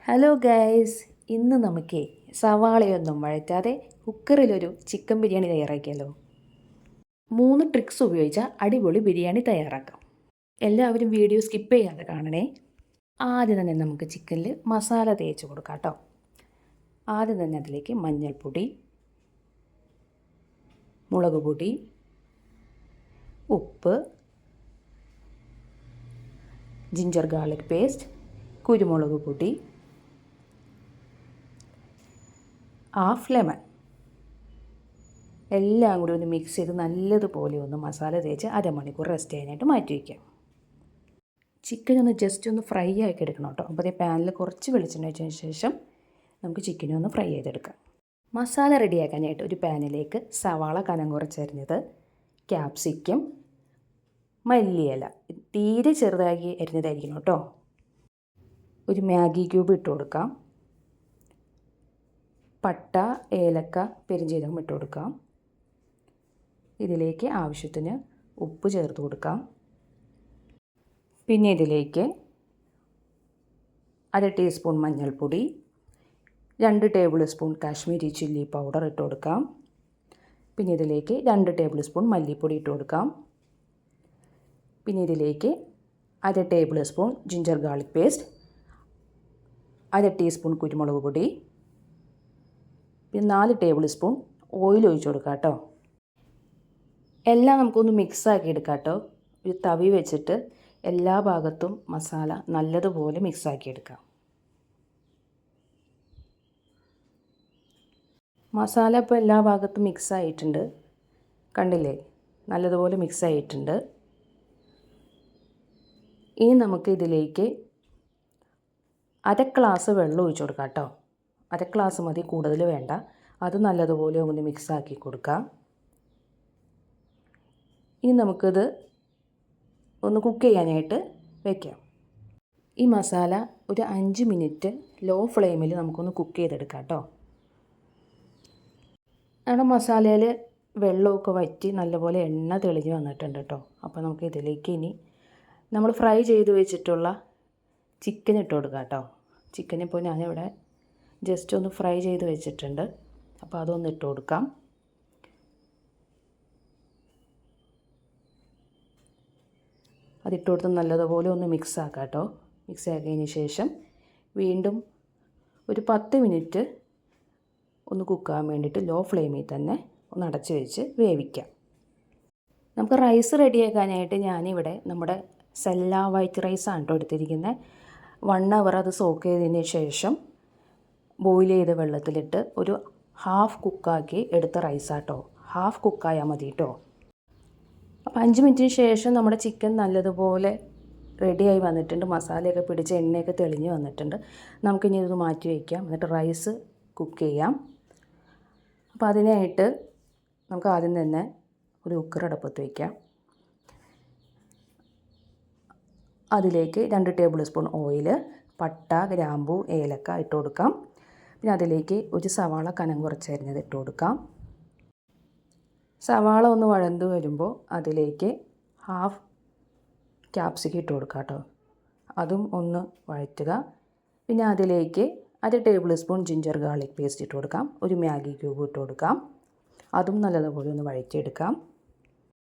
Hello guys, ഇന്ന് നമുക്ക് സവാളയൊന്നും വഴറ്റാതെ കുക്കറിലൊരു chicken biryani തയ്യാറാക്കിയല്ലോ. 3 tricks ഉപയോഗിച്ചാൽ അടിപൊളി ബിരിയാണി തയ്യാറാക്കാം. എല്ലാവരും വീഡിയോ സ്കിപ്പ് ചെയ്യാതെ കാണണേ. ആദ്യം തന്നെ നമുക്ക് ചിക്കനിൽ മസാല തേച്ച് കൊടുക്കാം കേട്ടോ. ആദ്യം തന്നെ അതിലേക്ക് മഞ്ഞൾപ്പൊടി, മുളക് പൊടി, ഉപ്പ്, ജിഞ്ചർ ഗാർലിക് പേസ്റ്റ്, കുരുമുളക് പൊടി, ഹാഫ് ലെമൺ എല്ലാം കൂടി ഒന്ന് മിക്സ് ചെയ്ത് നല്ലതുപോലെ ഒന്ന് മസാല തേച്ച് അരമണിക്കൂർ റെസ്റ്റ് ചെയ്യാനായിട്ട് മാറ്റി വയ്ക്കാം. ചിക്കൻ ഒന്ന് ജസ്റ്റ് ഒന്ന് ഫ്രൈ ആക്കി എടുക്കണം കേട്ടോ. അപ്പോൾ അതേ പാനിൽ കുറച്ച് വെളിച്ചെണ്ണ വെച്ചതിന് ശേഷം നമുക്ക് ചിക്കനെ ഒന്ന് ഫ്രൈ ചെയ്തെടുക്കാം. മസാല റെഡിയാക്കാനായിട്ട് ഒരു പാനിലേക്ക് സവാള കനം കുറച്ചരിഞ്ഞത്, ക്യാപ്സിക്കം, മല്ലിയില തീരെ ചെറുതാക്കി അരിഞ്ഞതായിരിക്കണം കേട്ടോ, ഒരു മാഗി ക്യൂബ് ഇട്ട് കൊടുക്കാം, പട്ട, ഏലക്ക, പെരുംജീരകം ഇട്ട് കൊടുക്കാം. ഇതിലേക്ക് ആവശ്യത്തിന് ഉപ്പ് ചേർത്ത് കൊടുക്കാം. പിന്നെ ഇതിലേക്ക് 1/2 ടീസ്പൂൺ മഞ്ഞൾപ്പൊടി, 2 table spoon Kashmiri chilli powder ഇട്ട് കൊടുക്കാം. പിന്നെ ഇതിലേക്ക് 2 ടേബിൾ സ്പൂൺ മല്ലിപ്പൊടി ഇട്ട് കൊടുക്കാം. പിന്നെ ഇതിലേക്ക് 1/2 table spoon ginger garlic paste, 1/2 teaspoon കുരുമുളക് പൊടി, പിന്നെ 4 ടേബിൾ സ്പൂൺ ഓയിൽ ഒഴിച്ച് കൊടുക്കാം കേട്ടോ. എല്ലാം നമുക്കൊന്ന് മിക്സാക്കി എടുക്കാം കേട്ടോ. ഒരു തവി വെച്ചിട്ട് എല്ലാ ഭാഗത്തും മസാല നല്ലതുപോലെ മിക്സാക്കി എടുക്കാം. മസാല ഇപ്പോൾ എല്ലാ ഭാഗത്തും മിക്സ് ആയിട്ടുണ്ട്, കണ്ടില്ലേ, നല്ലതുപോലെ മിക്സ് ആയിട്ടുണ്ട്. ഇനി നമുക്ക് ഇതിലേക്ക് 1/2 ഗ്ലാസ് വെള്ളം ഒഴിച്ച് കൊടുക്കാം കേട്ടോ. 1/2 ഗ്ലാസ് മതി, കൂടുതൽ വേണ്ട. അത് നല്ലതുപോലെ ഒന്ന് മിക്സാക്കി കൊടുക്കാം. ഇനി നമുക്കിത് ഒന്ന് കുക്ക് ചെയ്യാനായിട്ട് വയ്ക്കാം. ഈ മസാല ഒരു 5 മിനിറ്റ് ലോ ഫ്ലെയിമിൽ നമുക്കൊന്ന് കുക്ക് ചെയ്തെടുക്കാം കേട്ടോ. നമ്മുടെ മസാലയിൽ വെള്ളമൊക്കെ വറ്റി നല്ലപോലെ എണ്ണ തെളിഞ്ഞ് വന്നിട്ടുണ്ട് കേട്ടോ. അപ്പോൾ നമുക്ക് ഇതിലേക്ക് ഇനി നമ്മൾ ഫ്രൈ ചെയ്ത് വെച്ചിട്ടുള്ള ചിക്കൻ ഇട്ട് കൊടുക്കാം കേട്ടോ. ചിക്കൻ ഇപ്പോൾ ഞാനിവിടെ ജസ്റ്റ് ഒന്ന് ഫ്രൈ ചെയ്ത് വെച്ചിട്ടുണ്ട്. അപ്പോൾ അതൊന്ന് ഇട്ട് കൊടുക്കാം. അതിട്ട് കൊടുത്ത് നല്ലതുപോലെ ഒന്ന് മിക്സ് ആക്കാം കേട്ടോ. മിക്സ് ആക്കിയതിന് ശേഷം വീണ്ടും ഒരു 10 മിനിറ്റ് ഒന്ന് കുക്കാകാൻ വേണ്ടിയിട്ട് ലോ ഫ്ലെയിമിൽ തന്നെ ഒന്ന് അടച്ച് വെച്ച് വേവിക്കാം. നമുക്ക് റൈസ് റെഡിയാക്കാനായിട്ട് ഞാനിവിടെ നമ്മുടെ സെല്ല വൈറ്റ് റൈസാണ് കേട്ടോ എടുത്തിരിക്കുന്നത്. 1 അവർ അത് സോക്ക് ചെയ്തതിന് ശേഷം ബോയിൽ ചെയ്ത വെള്ളത്തിലിട്ട് ഒരു ഹാഫ് കുക്കാക്കി എടുത്ത റൈസാട്ടോ. ഹാഫ് കുക്കായാൽ മതി കേട്ടോ. അപ്പോൾ 5 മിനിറ്റിന് ശേഷം നമ്മുടെ ചിക്കൻ നല്ലതുപോലെ റെഡിയായി വന്നിട്ടുണ്ട്. മസാലയൊക്കെ പിടിച്ച് എണ്ണയൊക്കെ തെളിഞ്ഞ് വന്നിട്ടുണ്ട്. നമുക്കിനി ഇത് മാറ്റി വയ്ക്കാം. എന്നിട്ട് റൈസ് കുക്ക് ചെയ്യാം. അപ്പോൾ അതിനായിട്ട് നമുക്ക് ആദ്യം തന്നെ ഒരു കുക്കർ അടുപ്പത്ത് വയ്ക്കാം. അതിലേക്ക് 2 ടേബിൾ സ്പൂൺ ഓയിൽ, പട്ട, ഗ്രാമ്പൂ, ഏലക്ക ഇട്ട് കൊടുക്കാം. പിന്നെ അതിലേക്ക് ഒരു സവാള കനം കുറച്ചരിഞ്ഞത് ഇട്ട് കൊടുക്കാം. സവാള ഒന്ന് വഴണ്ട് വരുമ്പോൾ അതിലേക്ക് ഹാഫ് ക്യാപ്സിക്കം ഇട്ട് കൊടുക്കാം കേട്ടോ. അതും ഒന്ന് വഴറ്റുക. പിന്നെ അതിലേക്ക് 1/2 table spoon ginger garlic paste ഇട്ട് കൊടുക്കാം. ഒരു മാഗി ക്യൂബ് ഇട്ട് കൊടുക്കാം. അതും നല്ലതുപോലെ ഒന്ന് വഴറ്റിയെടുക്കാം.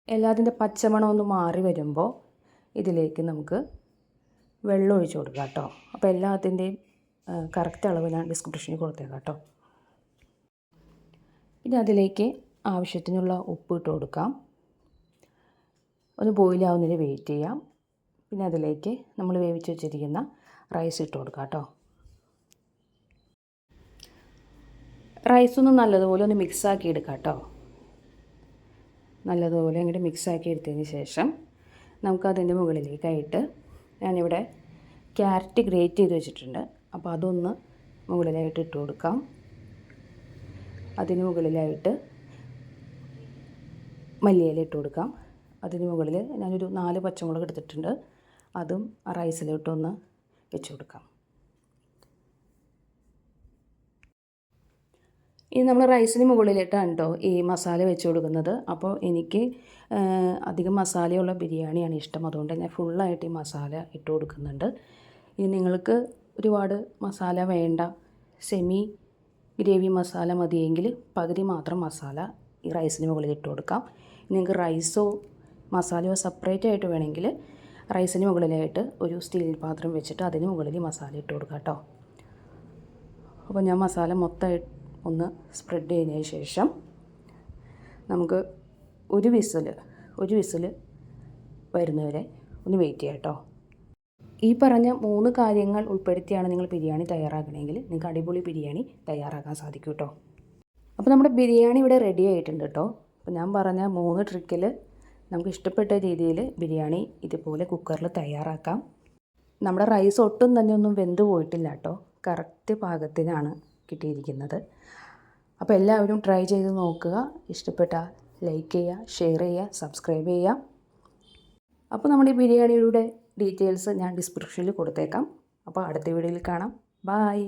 എല്ലാത്തിൻ്റെ പച്ചമണം ഒന്ന് മാറി വരുമ്പോൾ ഇതിലേക്ക് നമുക്ക് വെള്ളം ഒഴിച്ച് കൊടുക്കാം കേട്ടോ. അപ്പോൾ എല്ലാത്തിൻ്റെയും കറക്റ്റ് അളവ് ഞാൻ ഡിസ്ക്രിപ്ഷനിൽ കൊടുത്തേക്കാം കേട്ടോ. പിന്നെ അതിലേക്ക് ആവശ്യത്തിനുള്ള ഉപ്പ് ഇട്ട് കൊടുക്കാം. ഒന്ന് ബോയിലാവുന്നതിന് വെയിറ്റ് ചെയ്യാം. പിന്നെ അതിലേക്ക് നമ്മൾ വേവിച്ച് വെച്ചിരിക്കുന്ന റൈസ് ഇട്ട് കൊടുക്കാം കേട്ടോ. റൈസൊന്ന് നല്ലതുപോലെ ഒന്ന് മിക്സാക്കി എടുക്കാം കേട്ടോ. നല്ലതുപോലെ അങ്ങോട്ട് മിക്സാക്കി എടുത്തതിന് ശേഷം നമുക്കതിൻ്റെ മുകളിലേക്കായിട്ട് ഞാനിവിടെ ക്യാരറ്റ് ഗ്രേറ്റ് ചെയ്ത് വെച്ചിട്ടുണ്ട്. അപ്പോൾ അതൊന്ന് മുകളിലായിട്ട് ഇട്ട് കൊടുക്കാം. അതിന് മുകളിലായിട്ട് മല്ലിയില ഇട്ട് കൊടുക്കാം. അതിന് മുകളിൽ ഞാനൊരു 4 പച്ചമുളക് എടുത്തിട്ടുണ്ട്. അതും ആ റൈസിലോട്ടൊന്ന് വെച്ച് കൊടുക്കാം. ഇനി നമ്മൾ റൈസിന് മുകളിലിട്ടാണ് കേട്ടോ ഈ മസാല വെച്ച് കൊടുക്കുന്നത്. അപ്പോൾ എനിക്ക് അധികം മസാലയുള്ള ബിരിയാണിയാണ് ഇഷ്ടം. അതുകൊണ്ട് ഞാൻ ഫുള്ളായിട്ട് ഈ മസാല ഇട്ട് കൊടുക്കുന്നുണ്ട്. ഇനി നിങ്ങൾക്ക് ഒരുപാട് മസാല വേണ്ട, സെമി ഗ്രേവി മസാല മതിയെങ്കിൽ പകുതി മാത്രം മസാല ഈ റൈസിന് മുകളിൽ ഇട്ട് കൊടുക്കാം. നിങ്ങൾക്ക് റൈസോ മസാലയോ സെപ്പറേറ്റ് ആയിട്ട് വേണമെങ്കിൽ റൈസിന് മുകളിലായിട്ട് ഒരു സ്റ്റീൽ പാത്രം വെച്ചിട്ട് അതിന് മുകളിൽ മസാല ഇട്ട് കൊടുക്കാം കേട്ടോ. അപ്പോൾ ഞാൻ മസാല മൊത്തം ഒന്ന് സ്പ്രെഡ് ചെയ്തതിന് ശേഷം നമുക്ക് ഒരു വിസിൽ വരുന്നവരെ ഒന്ന് വെയിറ്റ് ചെയ്യാം കേട്ടോ. ഈ പറഞ്ഞ 3 കാര്യങ്ങൾ ഉൾപ്പെടുത്തിയാണ് നിങ്ങൾ ബിരിയാണി തയ്യാറാക്കണമെങ്കിൽ നിങ്ങൾക്ക് അടിപൊളി ബിരിയാണി തയ്യാറാക്കാൻ സാധിക്കും കേട്ടോ. അപ്പോൾ നമ്മുടെ ബിരിയാണി ഇവിടെ റെഡി ആയിട്ടുണ്ട് കേട്ടോ. അപ്പോൾ ഞാൻ പറഞ്ഞ 3 ട്രിക്കിൽ നമുക്ക് ഇഷ്ടപ്പെട്ട രീതിയിൽ ബിരിയാണി ഇതുപോലെ കുക്കറിൽ തയ്യാറാക്കാം. നമ്മുടെ റൈസ് ഒട്ടും തന്നെ ഒന്നും വെന്ത് പോയിട്ടില്ല കേട്ടോ. കറക്റ്റ് പാകത്തിനാണ് കിട്ടിയിരിക്കുന്നത്. അപ്പോൾ എല്ലാവരും ട്രൈ ചെയ്ത് നോക്കുക. ഇഷ്ടപ്പെട്ടാൽ ലൈക്ക് ചെയ്യുക, ഷെയർ ചെയ്യുക, സബ്സ്ക്രൈബ് ചെയ്യുക. അപ്പോൾ നമ്മുടെ ബിരിയാണിയുടെ ഡീറ്റെയിൽസ് ഞാൻ ഡിസ്ക്രിപ്ഷനിൽ കൊടുത്തേക്കാം. അപ്പോൾ അടുത്ത വീഡിയോയിൽ കാണാം. ബൈ.